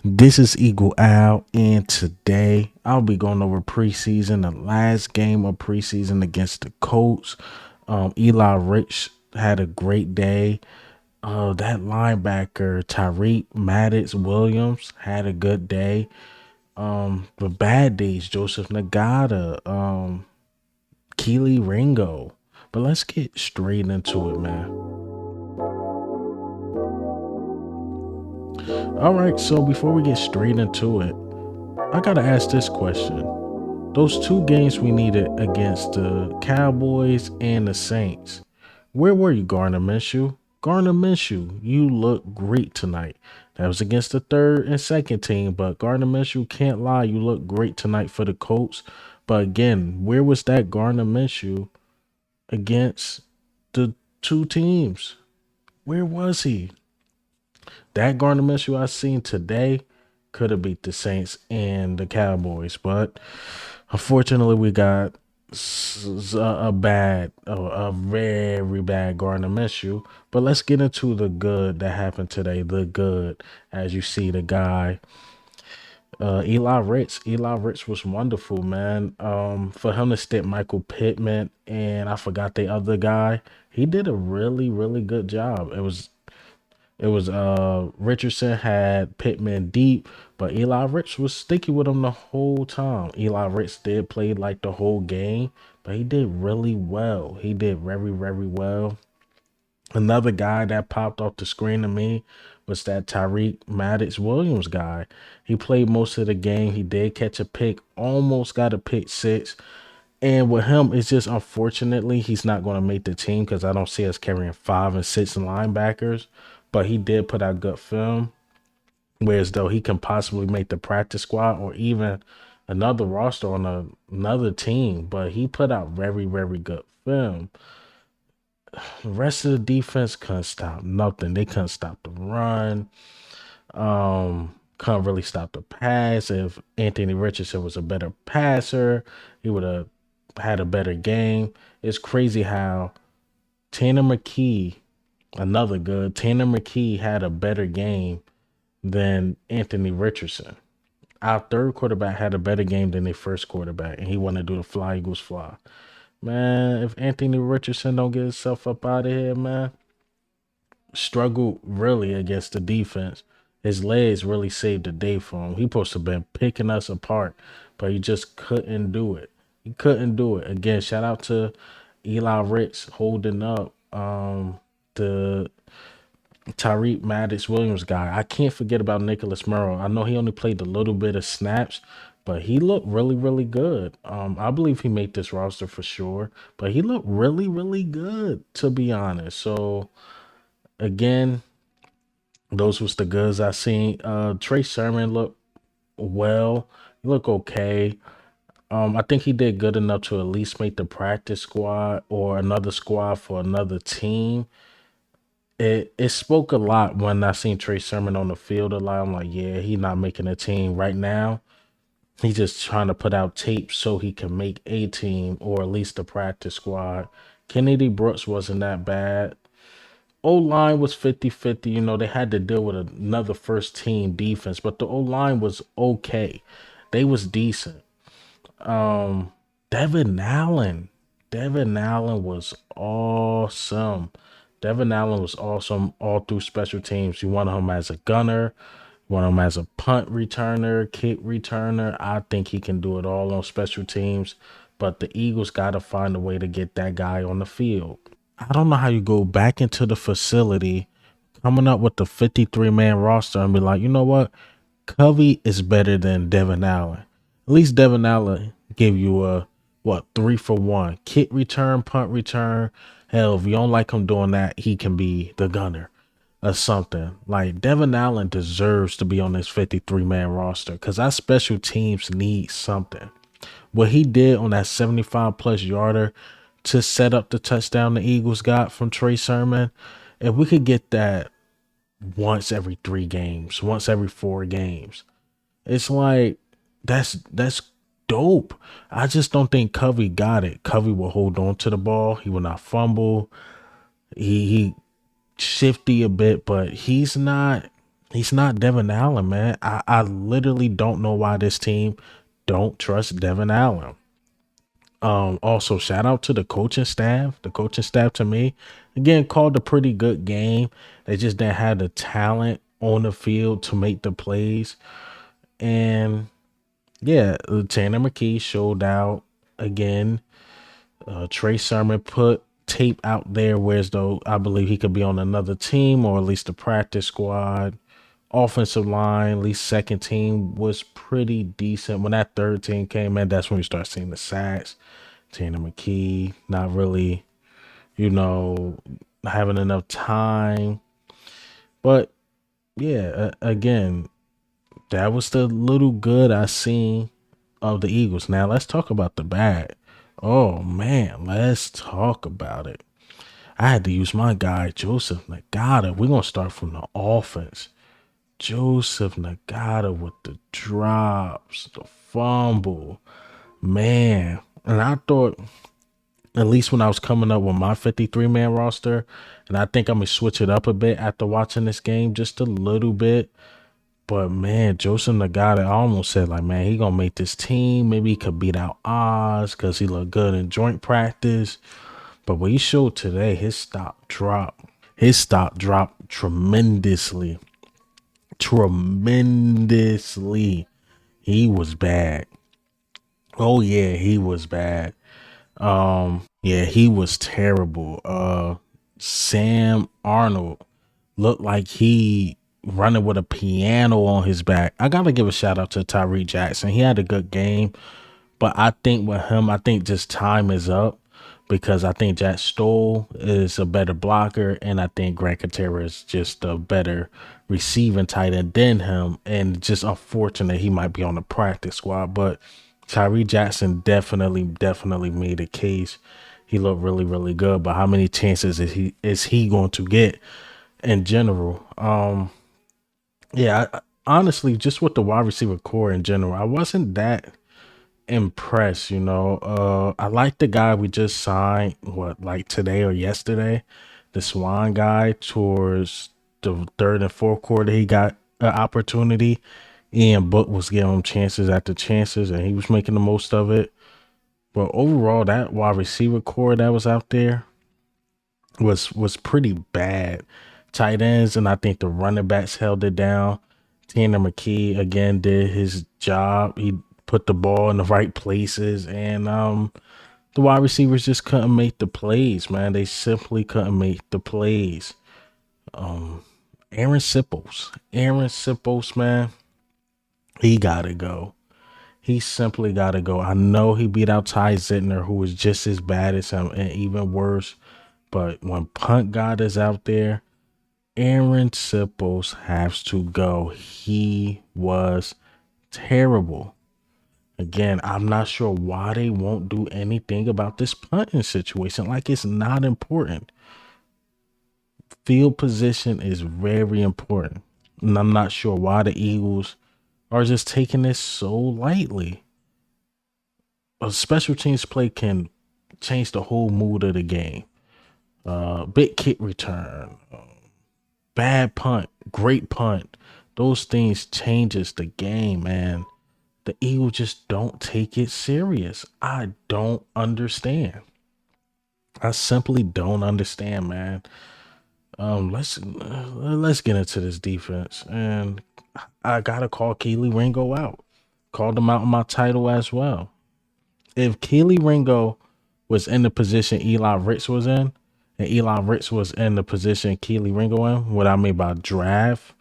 This is Eagle Al, and today I'll be going over preseason, the last game of preseason against the Colts. Eli Rich had a great day. That linebacker Tyreek Maddox Williams had a good day. The bad days, Joseph Nagata, Kelee Ringo. But let's get straight into it, man. All right, so before we get straight into it, I gotta ask this question. Those two games we needed against the Cowboys and the Saints. Where were you, Garner Minshew? Garner Minshew, you look great tonight. That was against the third and second team, but Garner Minshew can't lie. You look great tonight for the Colts. But again, where was that Garner Minshew against the two teams? Where was he? That Garner Minshew I seen today could have beat the Saints and the Cowboys, but unfortunately, we got a very bad Gardner Minshew. But let's get into the good that happened today. The good, as you see, the guy, Eli Rich. Eli Rich was wonderful, man. For him to step Michael Pittman and I forgot the other guy, he did a really, really good job. It was Richardson had Pittman deep, but Eli Rich was sticky with him the whole time. Eli Rich did play like the whole game, but he did really well. He did very, very well. Another guy that popped off the screen to me was that Tyreek Maddox Williams guy. He played most of the game. He did catch a pick, almost got a pick six. And with him, it's just unfortunately he's not going to make the team because I don't see us carrying 5 and 6 linebackers. But he did put out good film, whereas though he can possibly make the practice squad or even another roster on another team. But he put out very, very good film. The rest of the defense couldn't stop nothing. They couldn't stop the run. Couldn't really stop the pass. If Anthony Richardson was a better passer, he would have had a better game. It's crazy how Tanner McKee, another good, Tanner McKee had a better game than Anthony Richardson. Our third quarterback had a better game than their first quarterback, and he wanted to do the fly Eagles fly. Man, if Anthony Richardson don't get himself up out of here, man, struggled really against the defense. His legs really saved the day for him. He supposed to have been picking us apart, but he just couldn't do it. He couldn't do it. Again, shout out to Eli Rich holding up the Tyreek Maddox Williams guy. I can't forget about Nicholas Murrow. I know he only played a little bit of snaps, but he looked really, really good. I believe he made this roster for sure, but he looked really, really good, to be honest. So again, those was the goods I seen. Trey Sermon looked well. He looked okay. I think he did good enough to at least make the practice squad or another squad for another team. It spoke a lot when I seen Trey Sermon on the field a lot. I'm like, yeah, he not making a team right now. He's just trying to put out tape so he can make a team or at least the practice squad. Kennedy Brooks wasn't that bad. O-line was 50-50. You know, they had to deal with another first team defense, but the O-line was okay. They was decent. Um, Devon Allen. Devon Allen was awesome. Devon Allen was awesome all through special teams. You want him as a gunner, you want him as a punt returner, kick returner. I think he can do it all on special teams, but the Eagles got to find a way to get that guy on the field. I don't know how you go back into the facility coming up with the 53-man roster and be like, you know what? Covey is better than Devon Allen. At least Devon Allen gave you a what 3-for-1 kick return, punt return. Hell, if you don't like him doing that, he can be the gunner or something. Like Devon Allen deserves to be on this 53-man roster because our special teams need something. What he did on that 75 plus yarder to set up the touchdown the Eagles got from Trey Sermon, if we could get that once every 3 games, once every 4 games, it's like that's dope. I just don't think Covey got it. Covey will hold on to the ball. He will not fumble. He shifty a bit, but he's not. He's not Devon Allen, man. I literally don't know why this team don't trust Devon Allen. Also shout out to the coaching staff. The coaching staff to me, again, called a pretty good game. They just didn't have the talent on the field to make the plays. And yeah, Tanner McKee showed out again. Trey Sermon put tape out there, whereas though I believe he could be on another team or at least the practice squad. Offensive line, at least second team, was pretty decent. When that third team came in, that's when you start seeing the sacks. Tanner McKee not really, you know, having enough time. But yeah, again, that was the little good I seen of the Eagles. Now let's talk about the bad. Oh man, let's talk about it. I had to use my guy Joseph Nagata. We're gonna start from the offense. Joseph Nagata with the drops, the fumble, man. And I thought, at least when I was coming up with my 53-man roster, and I think I'm gonna switch it up a bit after watching this game, just a little bit. But man, Joseph Nagata, I almost said like, man, he gonna make this team. Maybe he could beat out Oz because he looked good in joint practice. But what he showed today, his stop dropped. His stop dropped tremendously. Tremendously. He was bad. Oh yeah, he was bad. Yeah, he was terrible. Sam Arnold looked like he running with a piano on his back. I gotta give a shout out to Tyree Jackson. He had a good game, but I think with him, I think just time is up because I think Jack Stoll is a better blocker, and I think Grant Katera is just a better receiving tight end than him. And just unfortunate he might be on the practice squad, but Tyree Jackson definitely made a case. He looked really, really good. But how many chances is he going to get in general? Yeah, honestly, just with the wide receiver core in general, I wasn't that impressed. I like the guy we just signed. What, like today or yesterday, the Swan guy towards the third and fourth quarter. He got an opportunity. Ian Book was giving him chances after chances, and he was making the most of it. But overall, that wide receiver core that was out there was pretty bad. Tight ends, and I think the running backs held it down. Tanner McKee again did his job. He put the ball in the right places, and the wide receivers just couldn't make the plays, man. They simply couldn't make the plays. Aaron Sipples, man, he gotta go. He simply gotta go. I know he beat out Ty Zentner, who was just as bad as him and even worse. But when Punt God is out there, Aaron Sipples has to go. He was terrible. Again, I'm not sure why they won't do anything about this punting situation. Like, it's not important. Field position is very important. And I'm not sure why the Eagles are just taking this so lightly. A special teams play can change the whole mood of the game. Big kick return, bad punt, great punt. Those things changes the game, man. The Eagles just don't take it serious. I don't understand. I simply don't understand, man. Let's get into this defense, and I gotta call Kelee Ringo out. Called him out in my title as well. If Kelee Ringo was in the position Eli Ricks was in, and Eli Ricks was in the position Kelee Ringo in, what I mean by draft,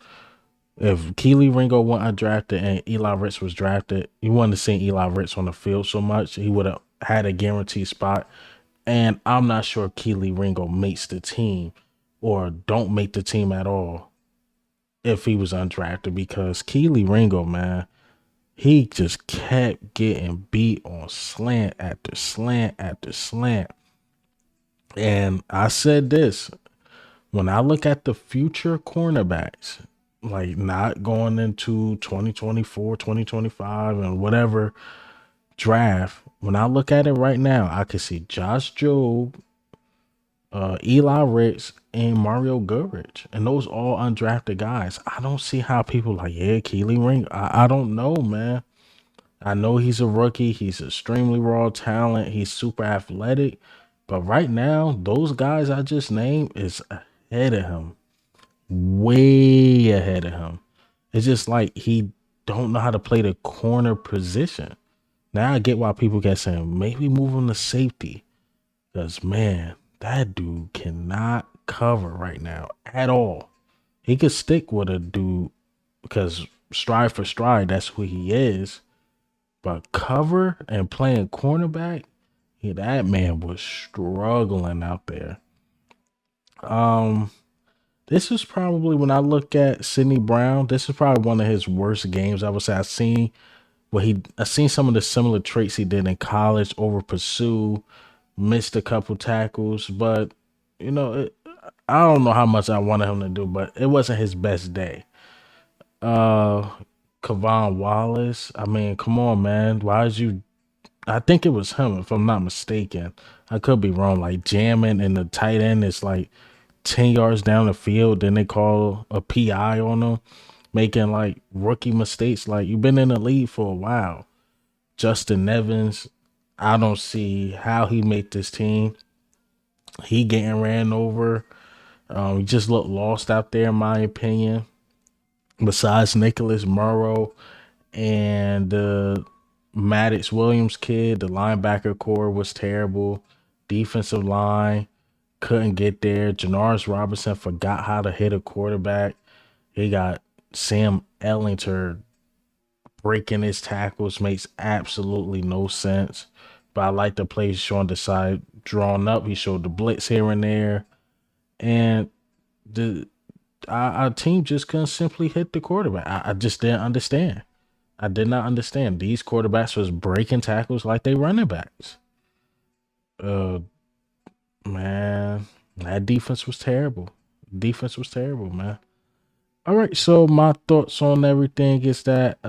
if Kelee Ringo wasn't drafted and Eli Ricks was drafted, you wouldn't have seen Eli Ricks on the field so much. He would have had a guaranteed spot. And I'm not sure Kelee Ringo makes the team or don't make the team at all if he was undrafted, because Kelee Ringo, man, he just kept getting beat on slant after slant after slant. And I said this, when I look at the future cornerbacks, like not going into 2024, 2025, and whatever draft, when I look at it right now, I can see Josh Jobe, Eli Ricks and Mario Goodrich, and those all undrafted guys. I don't see how people like, yeah, Kelee Ring. I don't know, man. I know he's a rookie. He's extremely raw talent. He's super athletic, but right now, those guys I just named is ahead of him, way ahead of him. It's just like he don't know how to play the corner position. Now I get why people get saying maybe move him to safety. Because, man, that dude cannot cover right now at all. He could stick with a dude because stride for stride, that's who he is. But cover and playing cornerback, yeah, that man was struggling out there. Um, this is probably when I look at Sidney Brown, this is probably one of his worst games. I would say I've seen some of the similar traits he did in college, over pursue, missed a couple tackles, but you know, I don't know how much I wanted him to do, but it wasn't his best day. Uh, Kavon Wallace, I mean, come on, man. Why is you? I think it was him, if I'm not mistaken. I could be wrong. Like jamming, and the tight end is like 10 yards down the field. Then they call a PI on him, making like rookie mistakes. Like you've been in the league for a while. Justin Evans, I don't see how he made this team. He getting ran over. He just looked lost out there, in my opinion. Besides Nicholas Morrow and the Maddox Williams kid, the linebacker core was terrible. Defensive line couldn't get there. Janoris Robinson forgot how to hit a quarterback. He got Sam Ellinger breaking his tackles, makes absolutely no sense. But I like the plays Sean Desai drawn up. He showed the blitz here and there, and the our team just couldn't simply hit the quarterback. I just didn't understand. I did not understand. These quarterbacks was breaking tackles like they running backs. Uh, man, that defense was terrible. Defense was terrible, man. All right, so my thoughts on everything is that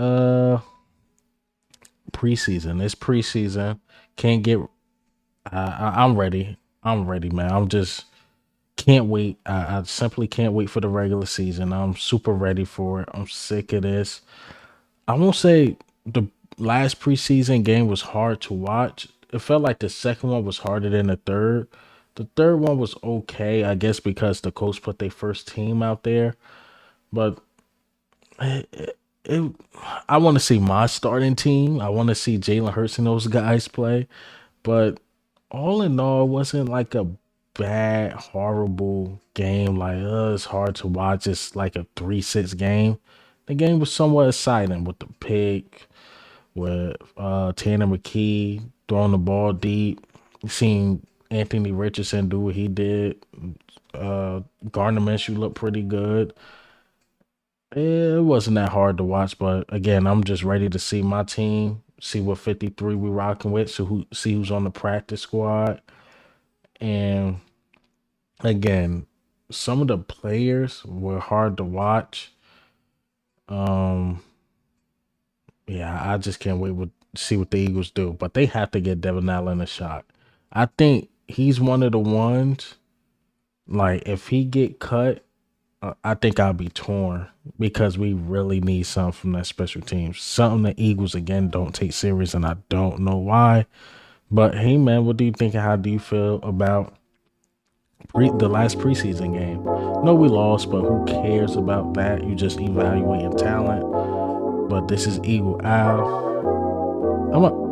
preseason. It's preseason. Can't get. I'm ready. I'm ready, man. I'm just can't wait. I simply can't wait for the regular season. I'm super ready for it. I'm sick of this. I won't say the last preseason game was hard to watch. It felt like the second one was harder than the third. The third one was okay, I guess, because the Colts put their first team out there. But it I want to see my starting team. I want to see Jalen Hurts and those guys play. But all in all, it wasn't like a bad, horrible game. Like, it's hard to watch. It's like a 3-6 game. The game was somewhat exciting with the pick, with Tanner McKee throwing the ball deep. Seeing Anthony Richardson do what he did. Gardner Minshew looked pretty good. It wasn't that hard to watch, but again, I'm just ready to see my team, see what 53 we rocking with, so see who's on the practice squad. And again, some of the players were hard to watch. Um, yeah, I just can't wait to see what the Eagles do. But they have to get Devon Allen a shot. I think he's one of the ones. Like if he get cut, I think I'll be torn because we really need something from that special teams. Something the Eagles again don't take serious, and I don't know why. But hey, man, what do you think? How do you feel about the last preseason game? No, we lost, but who cares about that? You just evaluating talent. But this is Eagle Al. I'm up.